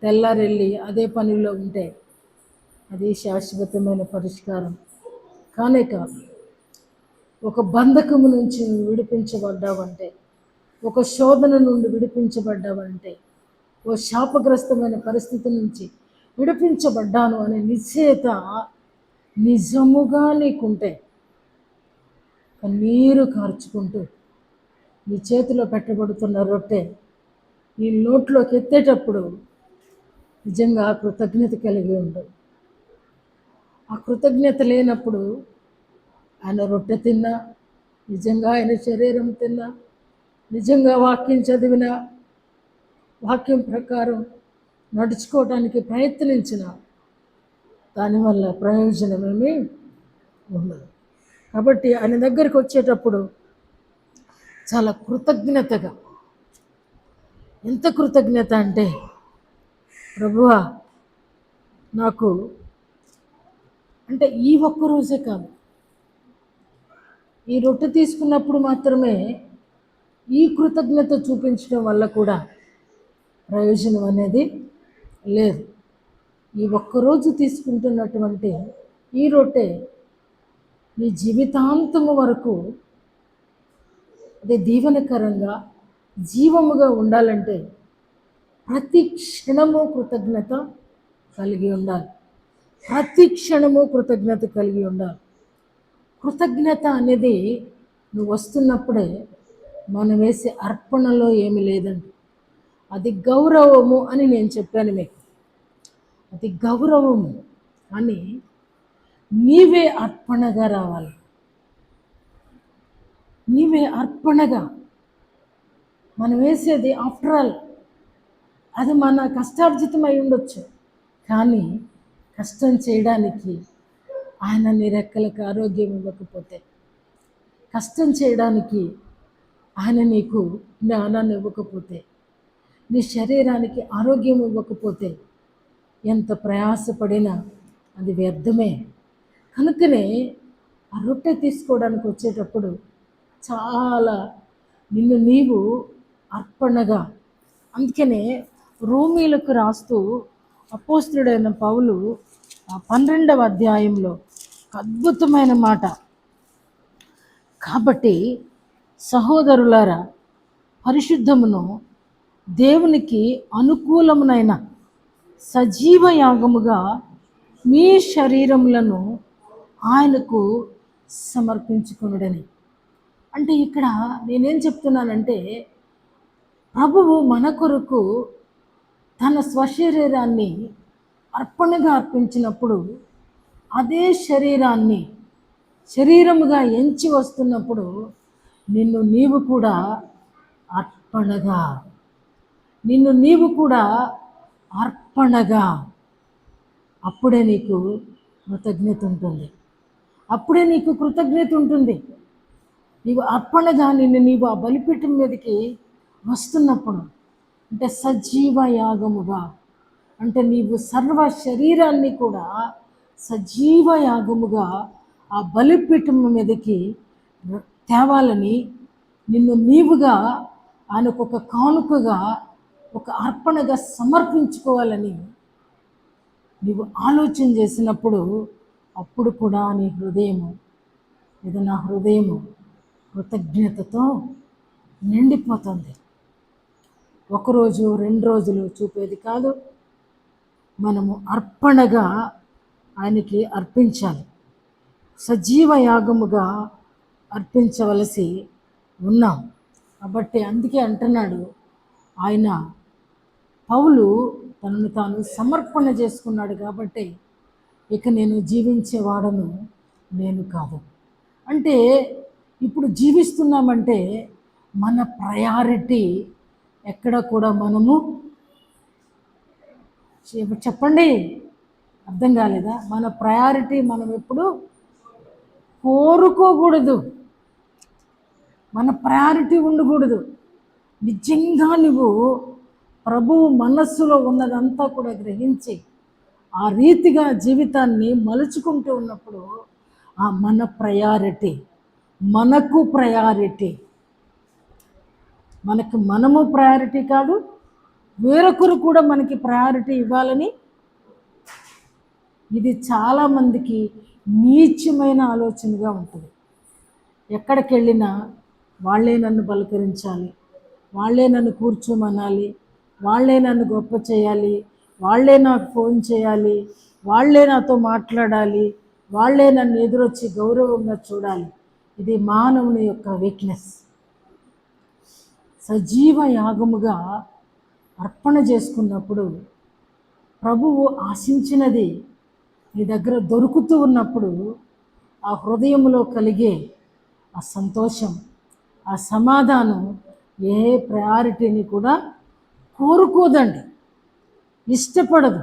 తెల్లారెళ్ళి అదే పనిలో ఉంటే అది శాశ్వతమైన పరిష్కారం కానే కాదు. ఒక బంధకము నుంచి నువ్వు విడిపించబడ్డావంటే, ఒక శోధన నుండి విడిపించబడ్డావంటే, ఓ శాపగ్రస్తమైన పరిస్థితి నుంచి విడిపించబడ్డాను అనే నిశ్చయత నిజముగా నీకుంటే, కన్నీరు కార్చుకుంటూ నీ చేతిలో పెట్టబడుతున్న రొట్టె నీ నోట్లోకి ఎత్తేటప్పుడు నిజంగా కృతజ్ఞత కలిగి ఉండు. ఆ కృతజ్ఞత లేనప్పుడు ఆయన రొట్టె తిన్నా, నిజంగా ఆయన శరీరం తిన్నా, నిజంగా వాక్యం చదివినా, వాక్యం ప్రకారం నడుచుకోవడానికి ప్రయత్నించిన దానివల్ల ప్రయోజనమేమీ ఉండదు. కాబట్టి ఆయన దగ్గరికి వచ్చేటప్పుడు చాలా కృతజ్ఞతగా, ఎంత కృతజ్ఞత అంటే, ప్రభువా నాకు అంటే ఈ ఒక్కరోజే కాదు, ఈ రొట్టె తీసుకున్నప్పుడు మాత్రమే ఈ కృతజ్ఞత చూపించడం వల్ల కూడా ప్రయోజనం అనేది లేదు. ఈ ఒక్కరోజు తీసుకుంటున్నటువంటి ఈ రొట్టె నీ జీవితాంతము వరకు అది దీవెనకరంగా జీవముగా ఉండాలంటే ప్రతి క్షణము కృతజ్ఞత కలిగి ఉండాలి. కృతజ్ఞత అనేది నువ్వు వస్తున్నప్పుడే మనం వేసే అర్పణలో ఏమి లేదండి. అది గౌరవము అని నేను చెప్పాను మీకు. అది గౌరవము, కానీ నీవే అర్పణగా రావాలి. నీవే అర్పణగా మనం వేసేది, ఆఫ్టర్ ఆల్ అది మన కష్టార్జితమై ఉండొచ్చు, కానీ కష్టం చేయడానికి ఆయన నీ రెక్కలకు ఆరోగ్యం ఇవ్వకపోతే, కష్టం చేయడానికి ఆయన నీకు జ్ఞానాన్ని ఇవ్వకపోతే, నీ శరీరానికి ఆరోగ్యం ఇవ్వకపోతే ఎంత ప్రయాసపడినా అది వ్యర్థమే. కనుకనే ఆ రొట్టె తీసుకోవడానికి వచ్చేటప్పుడు చాలా నిన్ను నీవు అర్పణగా, అందుకనే రోమీలకు రాస్తూ అపోస్తలుడైన పౌలు 12వ అధ్యాయంలో అద్భుతమైన మాట, కాబట్టి సహోదరులారా, పరిశుద్ధమును దేవునికి అనుకూలమునైన సజీవ యాగముగా మీ శరీరములను ఆయనకు సమర్పించుకొనుడని. అంటే ఇక్కడ నేనేం చెప్తున్నానంటే, ప్రభువు మన కొరకు తన స్వశరీరాన్ని అర్పణగా అర్పించినప్పుడు, అదే శరీరముగా వస్తున్నప్పుడు నిన్ను నీవు కూడా అర్పణగా నిన్ను నీవు కూడా అర్పణగా, అప్పుడే నీకు కృతజ్ఞత ఉంటుంది. అప్పుడే నీకు కృతజ్ఞత ఉంటుంది. నీవు అర్పణగా నిన్ను నీవు ఆ బలిపీఠం మీదకి వస్తున్నప్పుడు, అంటే సజీవ యాగముగా, అంటే నీవు సర్వ శరీరాన్ని కూడా సజీవ యాగముగా ఆ బలిపీఠం మీదకి తేవాలని, నిన్ను నీవుగా ఆయనకు ఒక కానుకగా, ఒక అర్పణగా సమర్పించుకోవాలని నీవు ఆలోచన చేసినప్పుడు, అప్పుడు కూడా నీ హృదయము, ఇది నా హృదయము కృతజ్ఞతతో నిండిపోతుంది. ఒకరోజు 2 రోజులు చూపేది కాదు. మనము అర్పణగా ఆయనకి అర్పించాలి, సజీవ యాగముగా అర్పించవలసి ఉన్నాం. కాబట్టి అందుకే అంటున్నాడు ఆయన, పౌలు తనను తాను సమర్పణ చేసుకున్నాడు. కాబట్టి ఇక నేను జీవించేవాడను నేను కాదు. అంటే ఇప్పుడు జీవిస్తున్నామంటే మన ప్రయారిటీ ఎక్కడ కూడా మనము, చెప్పండి, అర్థం కాలేదా? మన ప్రయారిటీ మనం ఎప్పుడు కోరుకోకూడదు, మన ప్రయారిటీ ఉండకూడదు. నిజంగా నువ్వు ప్రభువు మనస్సులో ఉన్నదంతా కూడా గ్రహించి ఆ రీతిగా జీవితాన్ని మలుచుకుంటూ ఉన్నప్పుడు, ఆ మన ప్రయారిటీ, మనకు ప్రయారిటీ, మనకు మనము ప్రయారిటీ కాదు, వేరొకరు కూడా మనకి ప్రయారిటీ ఇవ్వాలని. ఇది చాలామందికి నీచమైన ఆలోచనగా ఉంటుంది. ఎక్కడికి వెళ్ళినా వాళ్ళే నన్ను పలకరించాలి, వాళ్ళే నన్ను కూర్చోమనాలి, వాళ్ళే నన్ను గొప్ప చేయాలి, వాళ్ళే నాకు ఫోన్ చేయాలి, వాళ్ళే నాతో మాట్లాడాలి, వాళ్ళే నన్ను ఎదురొచ్చి గౌరవంగా చూడాలి. ఇది మానవుని యొక్క వీక్నెస్. సజీవ యాగముగా అర్పణ చేసుకున్నప్పుడు, ప్రభువు ఆశించినది నీ దగ్గర దొరుకుతూ ఉన్నప్పుడు, ఆ హృదయంలో కలిగే ఆ సంతోషం, ఆ సమాధానం ఏ ప్రయారిటీని కూడా కోరుకోదండి, ఇష్టపడదు.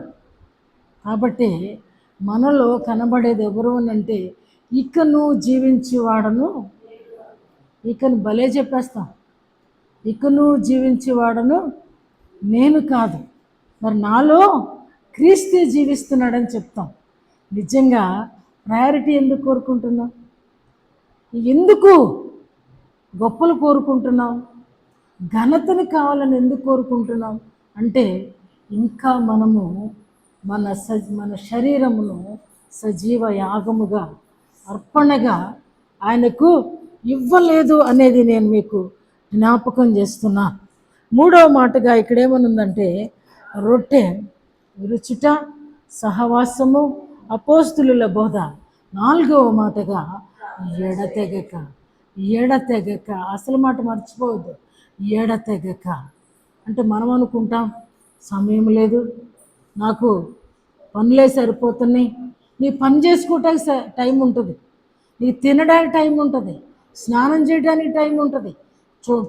కాబట్టి మనలో కనబడేది ఎవరు అంటే, ఇకను జీవించేవాడను, ఇకను భలే చెప్పేస్తాం, ఇకను జీవించేవాడను నేను కాదు, మరి నాలో క్రీస్తే జీవిస్తున్నాడని చెప్తాం. నిజంగా ప్రయారిటీ ఎందుకు కోరుకుంటున్నాం? ఎందుకు గొప్పలు కోరుకుంటున్నాం? ఘనతను కావాలని ఎందుకు కోరుకుంటున్నాం అంటే, ఇంకా మనము మన శరీరమును సజీవ యాగముగా, అర్పణగా ఆయనకు ఇవ్వలేదు అనేది నేను మీకు జ్ఞాపకం చేస్తున్నా. 3వ మాటగా ఇక్కడేమనుందంటే, రొట్టె విరుచుట, సహవాసము, అపోస్తులుల బోధ. 4వ మాటగా ఎడతెగక. ఎడతెగక, అసలు మాట మర్చిపోవద్దు. ఎడతెగక అంటే మనం అనుకుంటాం సమయం లేదు, నాకు పనులే సరిపోతున్నాయి. నీ పని చేసుకోవటానికి టైం ఉంటుంది, నీ తినడానికి టైం ఉంటుంది, స్నానం చేయడానికి టైం ఉంటుంది,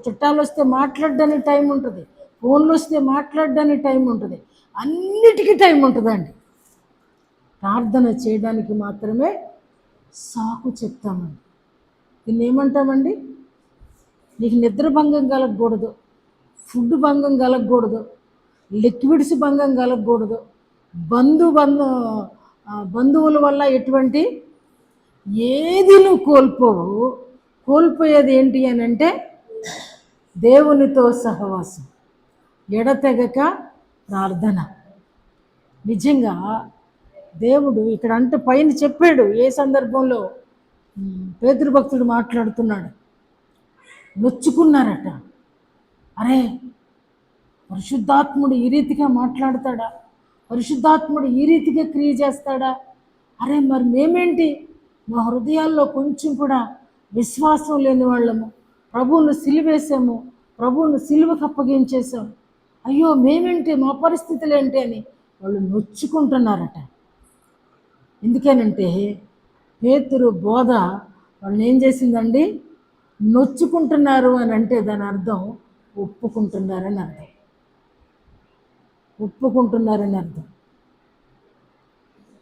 చుట్టాలు వస్తే మాట్లాడడానికి టైం ఉంటుంది, ఫోన్లు వస్తే మాట్లాడడానికి టైం ఉంటుంది, అన్నిటికీ టైం ఉంటుందండి. ప్రార్థన చేయడానికి మాత్రమే సాకు చెప్తామండి. దీన్ని ఏమంటామండి? నీకు నిద్ర భంగం కలగకూడదు, ఫుడ్ భంగం కలగకూడదు, లిక్విడ్స్ భంగం కలగకూడదు, బంధువుల వల్ల ఎటువంటి ఏది నువ్వు కోల్పోయేది ఏంటి అని అంటే దేవునితో సహవాసం, ఎడతెగక ప్రార్థన. నిజంగా దేవుడు ఇక్కడ అంటే పైన చెప్పాడు. ఏ సందర్భంలో? పేతురు భక్తుడు మాట్లాడుతున్నాడు, నొచ్చుకున్నారట. అరే, పరిశుద్ధాత్ముడు ఈ రీతిగా మాట్లాడతాడా? పరిశుద్ధాత్ముడు ఈ రీతిగా క్రియ చేస్తాడా? అరే, మరి మేమేంటి, మా హృదయాల్లో కొంచెం కూడా విశ్వాసం లేని వాళ్ళము, ప్రభువును సిలువేసాము, ప్రభువును సిలువకు అప్పగించేసాము, అయ్యో మేమేంటి, మా పరిస్థితులు ఏంటి అని వాళ్ళు నొచ్చుకుంటున్నారట. ఎందుకేనంటే పేతురు బోధ వాళ్ళని ఏం చేసిందండి? నొచ్చుకుంటున్నారు అని అంటే దాని అర్థం ఒప్పుకుంటున్నారని అర్థం. ఒప్పుకుంటున్నారని అర్థం.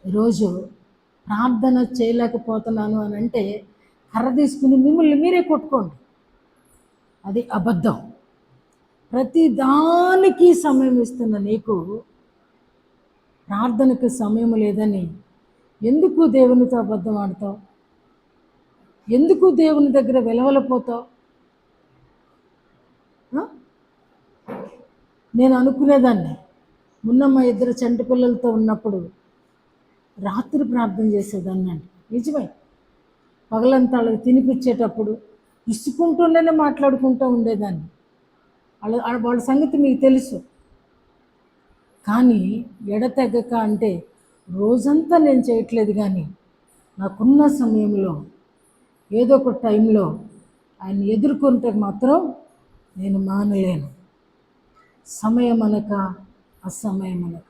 ఈరోజు ప్రార్థన చేయలేకపోతున్నాను అని అంటే కర్ర తీసుకుని మిమ్మల్ని మీరే కొట్టుకోండి, అది అబద్ధం. ప్రతి దానికి సమయం ఇస్తున్న నీకు ప్రార్థనకు సమయం లేదని ఎందుకు దేవునితో అబద్ధం ఆడతావు? ఎందుకు దేవుని దగ్గర వెలవలపోతావు? నేను అనుకునేదాన్ని, మొన్న మా ఇద్దరు చంటి పిల్లలతో ఉన్నప్పుడు రాత్రి ప్రార్థన చేసేదాన్ని అండి. నిజమే, పగలంతా వాళ్ళకి తినిపించేటప్పుడు ఇసుకుంటూనే మాట్లాడుకుంటూ ఉండేదాన్ని. వాళ్ళ సంగతి మీకు తెలుసు. కానీ ఎడతెగక అంటే రోజంతా నేను చేయట్లేదు, కానీ నాకున్న సమయంలో ఏదో ఒక టైంలో ఆయన ఎదుర్కొంటే మాత్రం నేను మానలేను. సమయం అనక అసమయం అనక,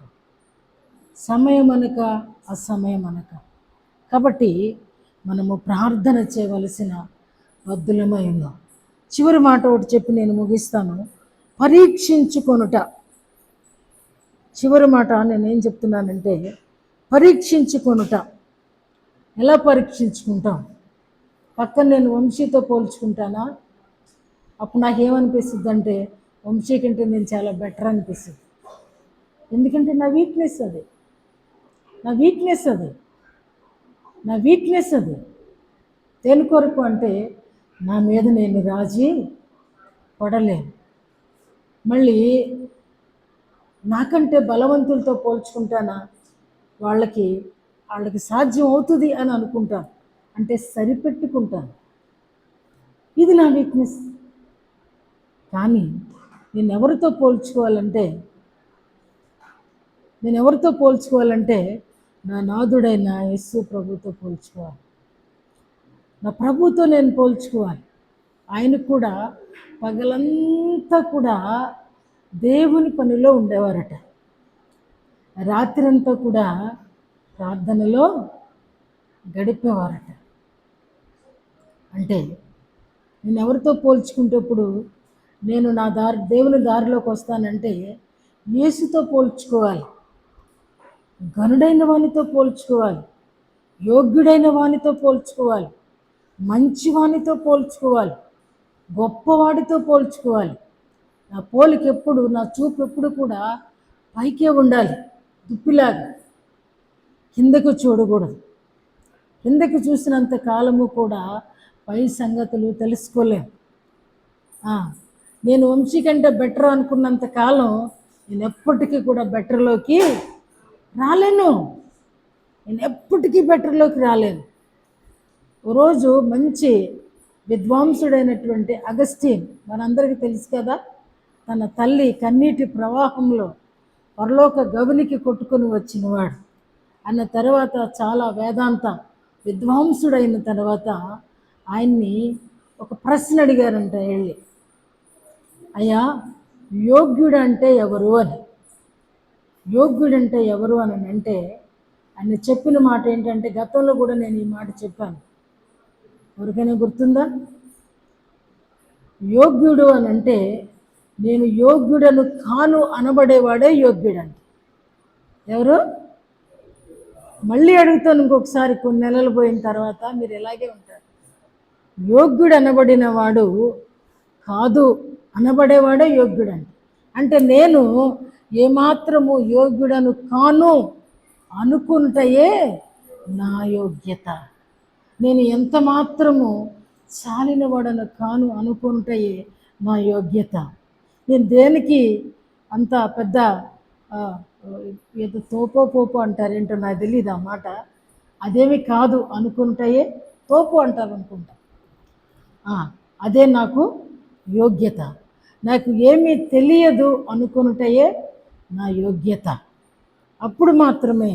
సమయం అనక అసమయం అనక. కాబట్టి మనము ప్రార్థన చేయవలసిన బద్ధులమై ఉన్నాం. చివరి మాట ఒకటి చెప్పి నేను ముగిస్తాను. పరీక్షించుకొనుట. చివరి మాట నేనేం చెప్తున్నానంటే పరీక్షించుకొనుట. ఎలా పరీక్షించుకుంటాం? పక్కన నేను వంశీతో పోల్చుకుంటానా? అప్పుడు నాకేమనిపిస్తుంది అంటే వంశీ కంటే నేను చాలా బెటర్ అనిపిస్తుంది. ఎందుకంటే నా వీక్నెస్ అది, నా వీక్నెస్ అది, నా వీక్నెస్ అది. దేని కొరకు అంటే నా మీద నేను రాజీ పడలేను. మళ్ళీ నాకంటే బలవంతులతో పోల్చుకుంటానా? వాళ్ళకి సాధ్యం అవుతుంది అని అనుకుంటాను, అంటే సరిపెట్టుకుంటాను. ఇది నా వీక్నెస్. కానీ నేను ఎవరితో పోల్చుకోవాలంటే నా నాథుడైన యేసు ప్రభుతో పోల్చుకోవాలి. నా ప్రభుతో నేను పోల్చుకోవాలి. ఆయనకు కూడా పగలంతా కూడా దేవుని పనిలో ఉండేవారట, రాత్రంతా కూడా ప్రార్థనలో గడిపేవారట. అంటే నేను ఎవరితో పోల్చుకుంటేప్పుడు నేను దేవుని దారిలోకి వస్తానంటే యేసుతో పోల్చుకోవాలి, గనుడైన వానితో పోల్చుకోవాలి, యోగ్యుడైన వానితో పోల్చుకోవాలి, మంచివానితో పోల్చుకోవాలి, గొప్పవాడితో పోల్చుకోవాలి. నా పోలిక ఎప్పుడు, నా చూపు ఎప్పుడు కూడా పైకే ఉండాలి, దుప్పిలాగా. కిందకు చూడకూడదు. కిందకి చూసినంత కాలము కూడా పై సంగతులు తెలుసుకోలేము. నేను వంశీ కంటే బెటర్ అనుకున్నంత కాలం నేను ఎప్పటికీ కూడా బెటర్లోకి రాలేను. నేను ఎప్పటికీ బెటర్లోకి రాలేను. రోజు మంచి విద్వాంసుడైనటువంటి అగస్టిన్, మనందరికీ తెలుసు కదా, తన తల్లి కన్నీటి ప్రవాహంలో పరలోక గవినికి కొట్టుకొని వచ్చినవాడు. అన్న తర్వాత చాలా వేదాంత విద్వాంసుడైన తర్వాత ఆయన్ని ఒక ప్రశ్న అడిగారంట వెళ్ళి, అయ్యా యోగ్యుడంటే ఎవరు అని. యోగ్యుడంటే ఎవరు అని అంటే ఆయన చెప్పిన మాట ఏంటంటే, గతంలో కూడా నేను ఈ మాట చెప్పాను, ఎవరికైనా గుర్తుందా? యోగ్యుడు అని అంటే నేను యోగ్యుడను కాను అనబడేవాడే యోగ్యుడంట. ఎవరు? మళ్ళీ అడుగుతాను ఇంకొకసారి, కొన్ని నెలలు పోయిన తర్వాత మీరు ఎలాగే ఉంటారు. యోగ్యుడు అనబడిన వాడు కాదు అనబడేవాడే యోగ్యుడంట. అంటే నేను ఏమాత్రము యోగ్యుడను కాను అనుకుంటయే నా యోగ్యత. నేను ఎంత మాత్రము చాలినవాడను కాను అనుకుంటయే నా యోగ్యత. నేను దేనికి అంత పెద్ద ఏదో తోపో అంటారేంటో నాకు తెలియదు ఆ మాట, అదేమి కాదు అనుకుంటాయే తోపు అంటారు అనుకుంటా. అదే నాకు యోగ్యత. నాకు ఏమీ తెలియదు అనుకుంటాయే నా యోగ్యత. అప్పుడు మాత్రమే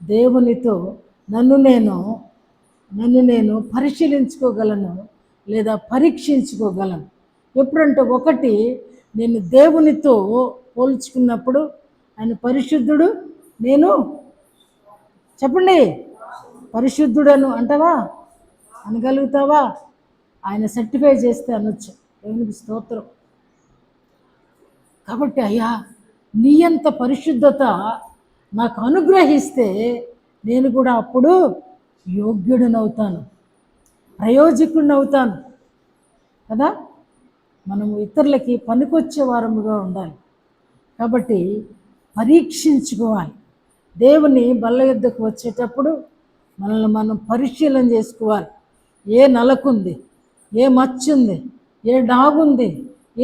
దేవునితో నన్ను నేను పరిశీలించుకోగలను లేదా పరీక్షించుకోగలను. ఎప్పుడంటే ఒకటి, నేను దేవునితో పోల్చుకున్నప్పుడు ఆయన పరిశుద్ధుడు, నేను చెప్పండి పరిశుద్ధుడను అంటావా? అనగలుగుతావా? ఆయన సర్టిఫై చేస్తే అనొచ్చు. దేవునికి స్తోత్రం. కాబట్టి అయ్యా నీ అంత పరిశుద్ధత నాకు అనుగ్రహిస్తే నేను కూడా అప్పుడు యోగ్యుడినవుతాను, ప్రయోజకుడినవుతాను కదా. మనము ఇతరులకి పనికొచ్చే వారముగా ఉండాలి. కాబట్టి పరీక్షించుకోవాలి. దేవుని బల్ల యుద్ధకు వచ్చేటప్పుడు మనల్ని మనం పరిశీలన చేసుకోవాలి. ఏ నలకుంది, ఏ మచ్చుంది, ఏ డాగుంది,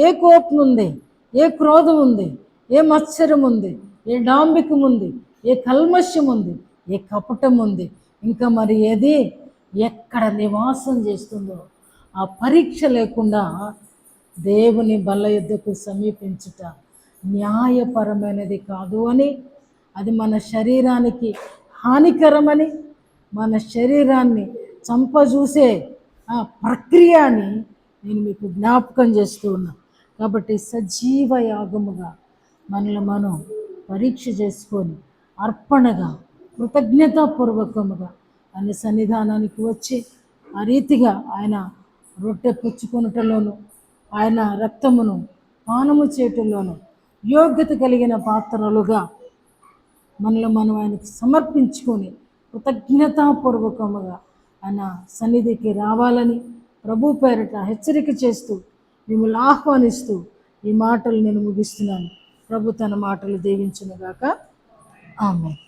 ఏ కోపం ఉంది, ఏ క్రోధం ఉంది, ఏ మత్సరం ఉంది, ఏ డాంబికం ఉంది, ఏ కల్మష్యం ఉంది, ఏ కపటం ఉంది, ఇంకా మరి ఏది ఎక్కడ నివాసం చేస్తుందో ఆ పరీక్ష లేకుండా దేవుని బల్ల యుద్ధకు సమీపించుట న్యాయపరమైనది కాదు అని, అది మన శరీరానికి హానికరమని, మన శరీరాన్ని చంపజూసే ఆ ప్రక్రియ అని నేను మీకు జ్ఞాపకం చేస్తూ ఉన్నా. కాబట్టి సజీవ యాగముగా మనల్ని మనం పరీక్ష చేసుకొని అర్పణగా కృతజ్ఞతాపూర్వకముగా ఆయన సన్నిధానానికి వచ్చి ఆ రీతిగా ఆయన రొట్టె పుచ్చుకొనుటలోను ఆయన రక్తమును పానము చేయటంలోను యోగ్యత కలిగిన పాత్రలుగా మనలో మనం ఆయనకి సమర్పించుకొని కృతజ్ఞతాపూర్వకముగా ఆయన సన్నిధికి రావాలని ప్రభు పేరిట హెచ్చరిక చేస్తూ మిమ్మల్ని ఆహ్వానిస్తూ ఈ మాటలు నేను ముగిస్తున్నాను. ప్రభు తన మాటలు దీవించునుగాక. ఆమేన్.